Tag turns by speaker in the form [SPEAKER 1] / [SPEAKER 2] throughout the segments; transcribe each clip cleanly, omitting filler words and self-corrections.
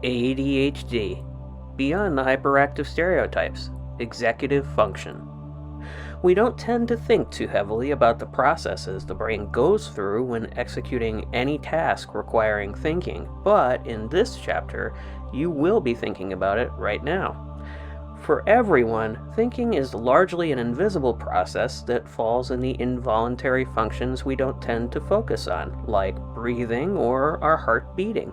[SPEAKER 1] ADHD, beyond the hyperactive stereotypes, executive function. We don't tend to think too heavily about the processes the brain goes through when executing any task requiring thinking, but in this chapter, you will be thinking about it right now. For everyone, thinking is largely an invisible process that falls in the involuntary functions we don't tend to focus on, like breathing or our heart beating.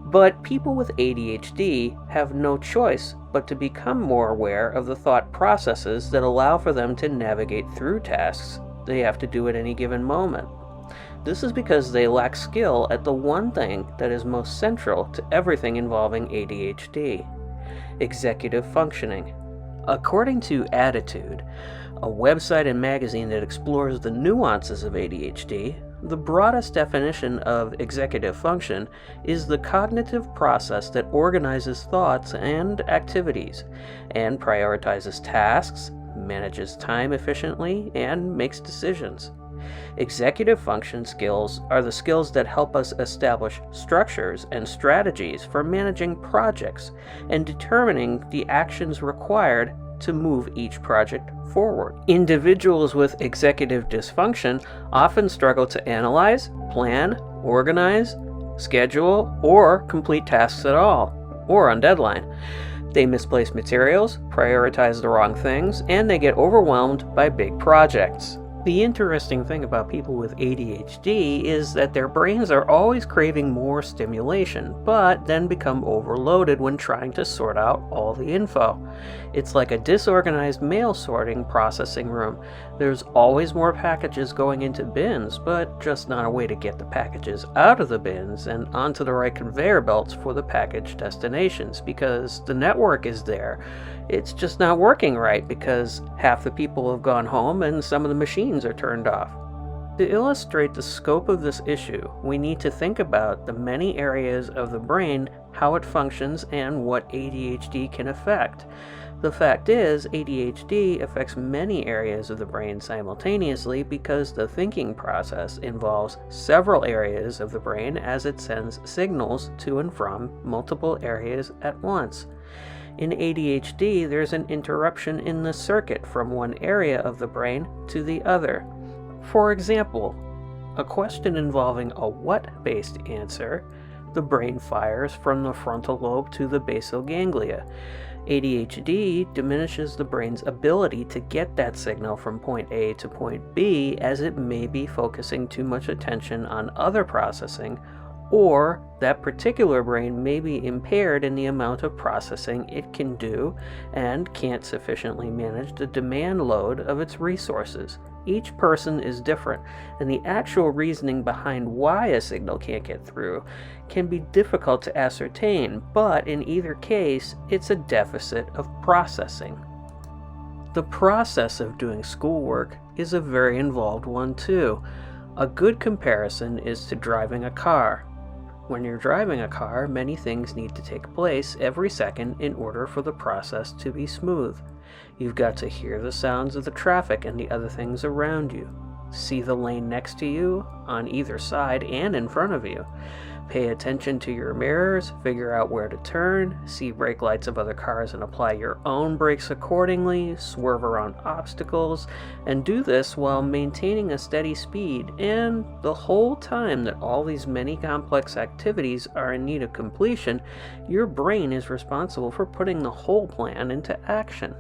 [SPEAKER 1] But people with ADHD have no choice but to become more aware of the thought processes that allow for them to navigate through tasks they have to do at any given moment. This is because they lack skill at the one thing that is most central to everything involving ADHD: executive functioning. According to Attitude, a website and magazine that explores the nuances of ADHD, the broadest definition of executive function is the cognitive process that organizes thoughts and activities, and prioritizes tasks, manages time efficiently, and makes decisions. Executive function skills are the skills that help us establish structures and strategies for managing projects and determining the actions required to move each project forward. Individuals with executive dysfunction often struggle to analyze, plan, organize, schedule, or complete tasks at all, or on deadline. They misplace materials, prioritize the wrong things, and they get overwhelmed by big projects. The interesting thing about people with ADHD is that their brains are always craving more stimulation, but then become overloaded when trying to sort out all the info. It's like a disorganized mail sorting processing room. There's always more packages going into bins, but just not a way to get the packages out of the bins and onto the right conveyor belts for the package destinations, because the network is there. It's just not working right because half the people have gone home and some of the machines are turned off. To illustrate the scope of this issue, we need to think about the many areas of the brain, how it functions, and what ADHD can affect. The fact is, ADHD affects many areas of the brain simultaneously because the thinking process involves several areas of the brain as it sends signals to and from multiple areas at once. In ADHD, there's an interruption in the circuit from one area of the brain to the other. For example, a question involving a what-based answer, the brain fires from the frontal lobe to the basal ganglia. ADHD diminishes the brain's ability to get that signal from point A to point B, as it may be focusing too much attention on other processing, or that particular brain may be impaired in the amount of processing it can do and can't sufficiently manage the demand load of its resources. Each person is different, and the actual reasoning behind why a signal can't get through can be difficult to ascertain, but in either case, it's a deficit of processing. The process of doing schoolwork is a very involved one too. A good comparison is to driving a car. When you're driving a car, many things need to take place every second in order for the process to be smooth. You've got to hear the sounds of the traffic and the other things around you, see the lane next to you, on either side and in front of you, pay attention to your mirrors, figure out where to turn, see brake lights of other cars and apply your own brakes accordingly, swerve around obstacles, and do this while maintaining a steady speed, and the whole time that all these many complex activities are in need of completion, your brain is responsible for putting the whole plan into action.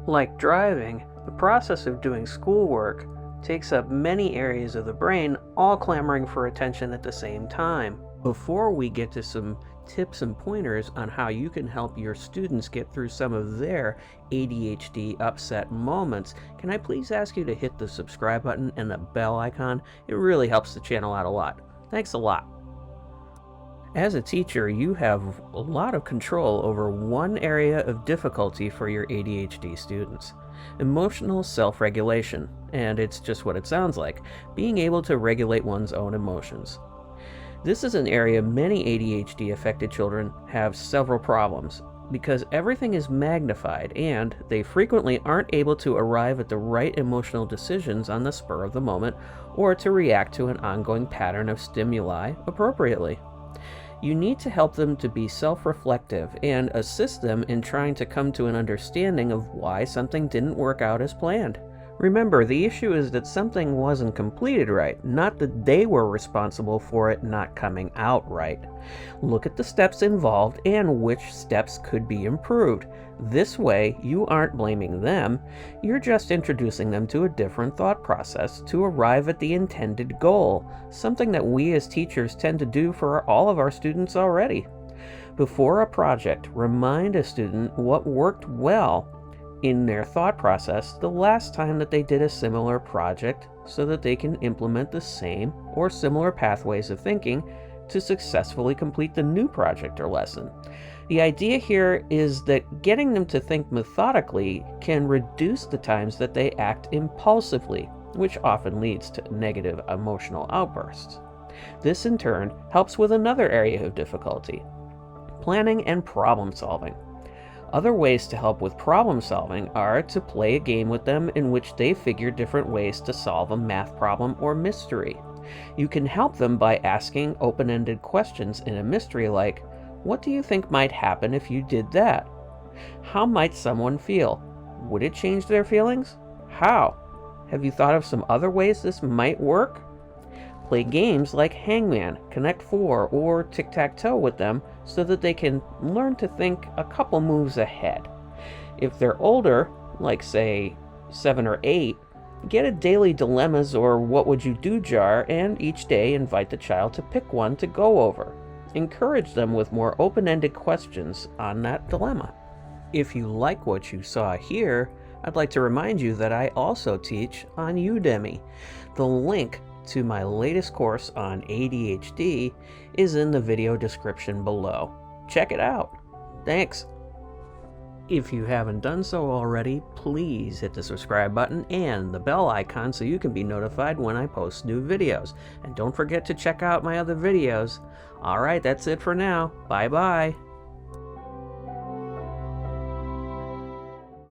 [SPEAKER 1] Like driving, the process of doing schoolwork takes up many areas of the brain, all clamoring for attention at the same time. Before we get to some tips and pointers on how you can help your students get through some of their ADHD upset moments, can I please ask you to hit the subscribe button and the bell icon? It really helps the channel out a lot. Thanks a lot. As a teacher, you have a lot of control over one area of difficulty for your ADHD students: emotional self-regulation. And it's just what it sounds like, being able to regulate one's own emotions. This is an area many ADHD-affected children have several problems, because everything is magnified and they frequently aren't able to arrive at the right emotional decisions on the spur of the moment or to react to an ongoing pattern of stimuli appropriately. You need to help them to be self-reflective and assist them in trying to come to an understanding of why something didn't work out as planned. Remember, the issue is that something wasn't completed right, not that they were responsible for it not coming out right. Look at the steps involved and which steps could be improved. This way, you aren't blaming them, you're just introducing them to a different thought process to arrive at the intended goal, something that we as teachers tend to do for all of our students already. Before a project, remind a student what worked well in their thought process the last time that they did a similar project so that they can implement the same or similar pathways of thinking to successfully complete the new project or lesson. The idea here is that getting them to think methodically can reduce the times that they act impulsively, which often leads to negative emotional outbursts. This in turn helps with another area of difficulty: planning and problem solving. Other ways to help with problem solving are to play a game with them in which they figure different ways to solve a math problem or mystery. You can help them by asking open-ended questions in a mystery like, "What do you think might happen if you did that? How might someone feel? Would it change their feelings? How? Have you thought of some other ways this might work?" Play games like Hangman, Connect 4, or Tic-Tac-Toe with them so that they can learn to think a couple moves ahead. If they're older, like say 7 or 8, get a daily dilemmas or what would you do jar and each day invite the child to pick one to go over. Encourage them with more open-ended questions on that dilemma. If you like what you saw here, I'd like to remind you that I also teach on Udemy. The link to my latest course on ADHD is in the video description below. Check it out. Thanks. If you haven't done so already, please hit the subscribe button and the bell icon so you can be notified when I post new videos. And don't forget to check out my other videos. Alright, that's it for now. Bye bye.